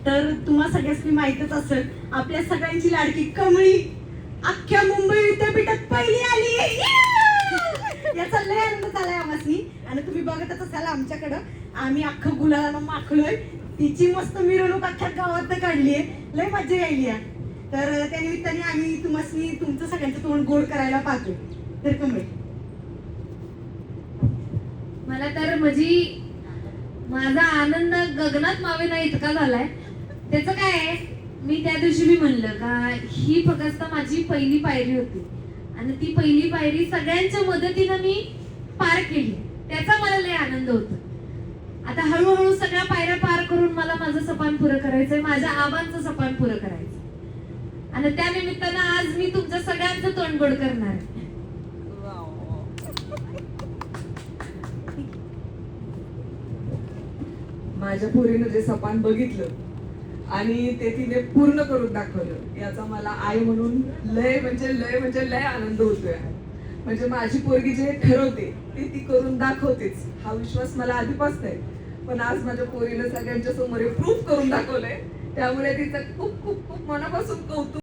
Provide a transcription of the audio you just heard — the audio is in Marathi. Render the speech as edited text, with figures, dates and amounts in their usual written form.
तर तुम्हा सगळ्यांनी माहितच असेल, आपल्या सगळ्यांची लाडकी कमळी अख्ख्या मुंबई विद्यापीठात पहिली आली. याचा लय आनंद झालाय आम्हासनी. आणि तुम्ही बघतच असाल आमच्याकडं आम्ही अख्खं गुलाला माखलोय. तिची मस्त मिरवणूक अख्ख्या गावात काढली आहे. लय मजा यायली आहे. तर त्या निमित्ताने आम्ही तुम्हासनी तुमचं सगळ्यांचं तोंड गोड करायला पाहतोय. तर कमळी मला तर माझा आनंद गगनात मावेना इतका झालाय. त्याचं काय आहे, मी त्या दिवशी मी म्हणलं का ही फक्त माझी पहिली पायरी होती आणि ती पहिली पायरी सगळ्यांच्या मदतीनं मी पार केली. त्याचा मला लय आनंद होतो. आता हळूहळू सगळ्या पायऱ्या पार करून मला माझं सपान पुरं करायचंय, माझ्या आबांचं सपान पुरं करायचं. आणि त्या निमित्तानं आज मी तुमच्या सगळ्यांचं तोंड गोड करणार आहे. माझ्या पोरीनं जे सपान बघितलं आणि ते तिने पूर्ण करून दाखवलं, याचा मला आई म्हणून लय म्हणजे लय आनंद होतोय. म्हणजे माझी पोरगी जे ठरवते ते ती करून दाखवतेच, हा विश्वास मला आधीपासून आहे. पण आज माझ्या पोरीनं सगळ्यांच्या समोर प्रूफ करून दाखवलंय, त्यामुळे तिचं खूप खूप खूप मनापासून कौतुक.